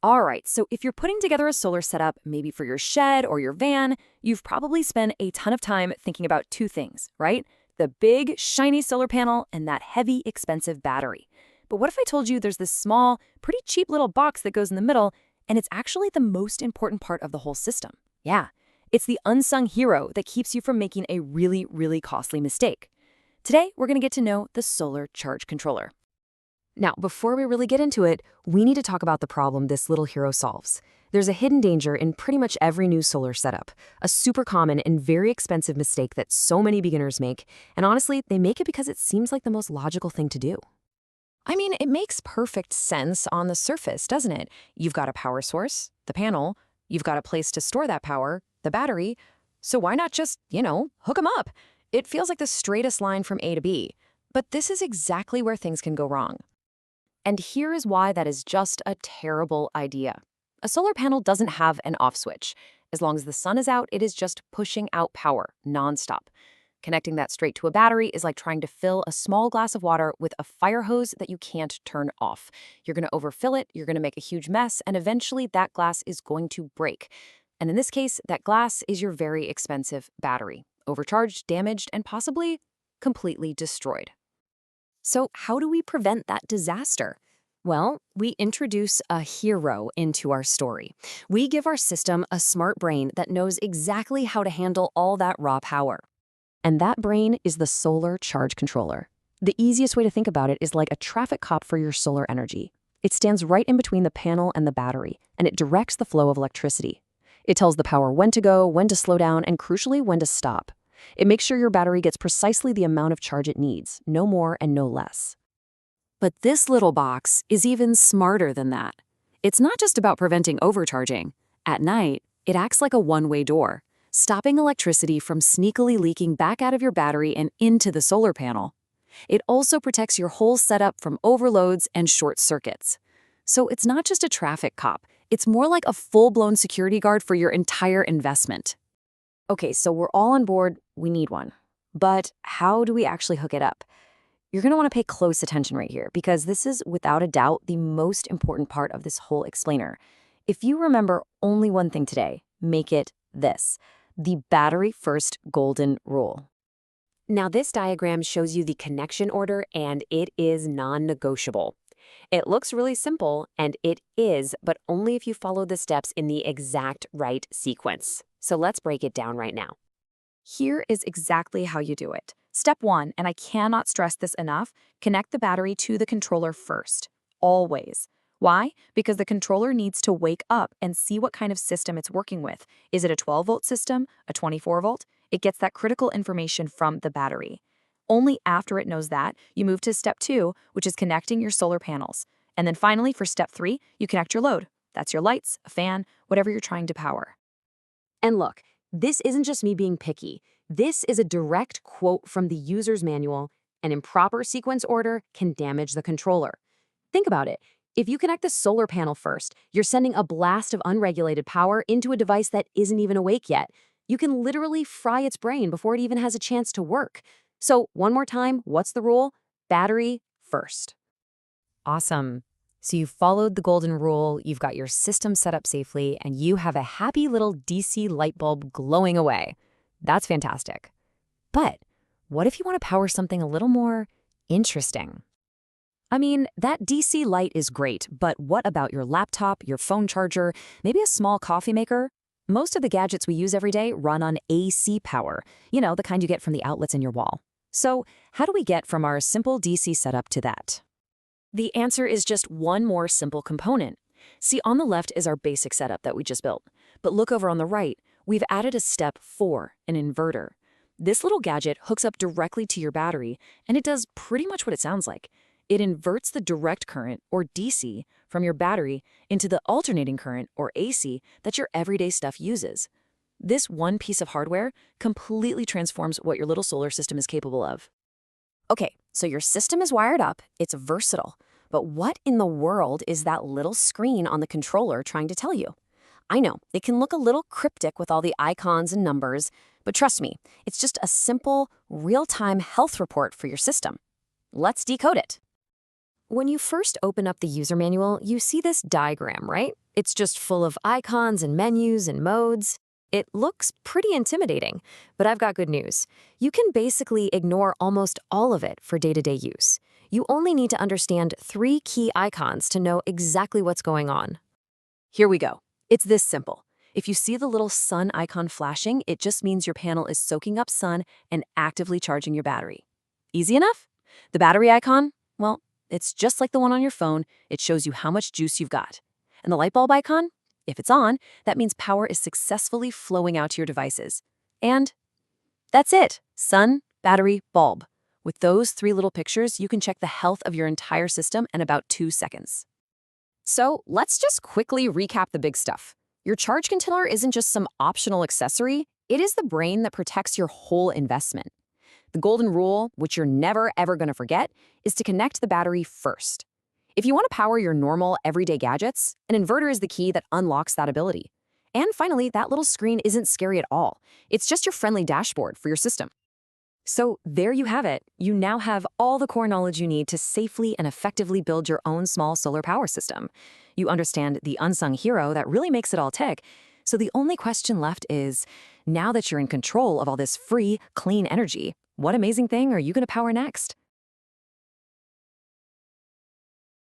All right, so if you're putting together a solar setup, maybe for your shed or your van, you've probably spent a ton of time thinking about two things, right? The big, shiny solar panel and that heavy, expensive battery. But what if I told you there's this small, pretty cheap little box that goes in the middle, and it's actually the most important part of the whole system? Yeah, it's the unsung hero that keeps you from making a really, really costly mistake. Today, we're going to get to know the solar charge controller. Now, before we really get into it, we need to talk about the problem this little hero solves. There's a hidden danger in pretty much every new solar setup, a super common and very expensive mistake that so many beginners make, and honestly, they make it because it seems like the most logical thing to do. I mean, it makes perfect sense on the surface, doesn't it? You've got a power source, the panel, you've got a place to store that power, the battery, so why not just, hook them up? It feels like the straightest line from A to B. But this is exactly where things can go wrong. And here is why that is just a terrible idea. A solar panel doesn't have an off switch. As long as the sun is out, it is just pushing out power nonstop. Connecting that straight to a battery is like trying to fill a small glass of water with a fire hose that you can't turn off. You're going to overfill it, you're going to make a huge mess, and eventually that glass is going to break. And in this case, that glass is your very expensive battery, overcharged, damaged, and possibly completely destroyed. So how do we prevent that disaster? Well, we introduce a hero into our story. We give our system a smart brain that knows exactly how to handle all that raw power. And that brain is the solar charge controller. The easiest way to think about it is like a traffic cop for your solar energy. It stands right in between the panel and the battery, and it directs the flow of electricity. It tells the power when to go, when to slow down, and crucially, when to stop. It makes sure your battery gets precisely the amount of charge it needs, no more and no less. But this little box is even smarter than that. It's not just about preventing overcharging. At night, it acts like a one-way door, stopping electricity from sneakily leaking back out of your battery and into the solar panel. It also protects your whole setup from overloads and short circuits. So it's not just a traffic cop, it's more like a full-blown security guard for your entire investment. Okay, so we're all on board, we need one. But how do we actually hook it up? You're going to want to pay close attention right here, because this is without a doubt the most important part of this whole explainer. If you remember only one thing today, make it this: the battery first golden rule. Now this diagram shows you the connection order, and it is non-negotiable. It looks really simple, and it is, but only if you follow the steps in the exact right sequence. So let's break it down right now. Here is exactly how you do it. Step 1, and I cannot stress this enough, connect the battery to the controller first. Always. Why? Because the controller needs to wake up and see what kind of system it's working with. Is it a 12-volt system? A 24-volt? It gets that critical information from the battery. Only after it knows that, you move to step 2, which is connecting your solar panels. And then finally, for step 3, you connect your load. That's your lights, a fan, whatever you're trying to power. And look, this isn't just me being picky. This is a direct quote from the user's manual. An improper sequence order can damage the controller. Think about it. If you connect the solar panel first, you're sending a blast of unregulated power into a device that isn't even awake yet. You can literally fry its brain before it even has a chance to work. So one more time, what's the rule? Battery first. Awesome. So you've followed the golden rule, you've got your system set up safely, and you have a happy little DC light bulb glowing away. That's fantastic. But what if you want to power something a little more interesting? I mean, that DC light is great, but what about your laptop, your phone charger, maybe a small coffee maker? Most of the gadgets we use every day run on AC power, the kind you get from the outlets in your wall. So how do we get from our simple DC setup to that? The answer is just one more simple component. See, on the left is our basic setup that we just built. But look over on the right, we've added a step 4, an inverter. This little gadget hooks up directly to your battery, and it does pretty much what it sounds like. It inverts the direct current, or DC, from your battery into the alternating current, or AC, that your everyday stuff uses. This one piece of hardware completely transforms what your little solar system is capable of. Okay, so your system is wired up, it's versatile, but what in the world is that little screen on the controller trying to tell you? I know, it can look a little cryptic with all the icons and numbers, but trust me, it's just a simple, real-time health report for your system. Let's decode it. When you first open up the user manual, you see this diagram, right? It's just full of icons and menus and modes. It looks pretty intimidating, but I've got good news. You can basically ignore almost all of it for day-to-day use. You only need to understand 3 key icons to know exactly what's going on. Here we go. It's this simple. If you see the little sun icon flashing, it just means your panel is soaking up sun and actively charging your battery. Easy enough? The battery icon? Well, it's just like the one on your phone. It shows you how much juice you've got. And the light bulb icon? If it's on, that means power is successfully flowing out to your devices. And that's it. Sun, battery, bulb. With those 3 little pictures, you can check the health of your entire system in about 2 seconds. So let's just quickly recap the big stuff. Your charge controller isn't just some optional accessory, it is the brain that protects your whole investment. The golden rule, which you're never ever going to forget, is to connect the battery first. If you want to power your normal, everyday gadgets, an inverter is the key that unlocks that ability. And finally, that little screen isn't scary at all. It's just your friendly dashboard for your system. So there you have it. You now have all the core knowledge you need to safely and effectively build your own small solar power system. You understand the unsung hero that really makes it all tick. So the only question left is, now that you're in control of all this free, clean energy, what amazing thing are you going to power next?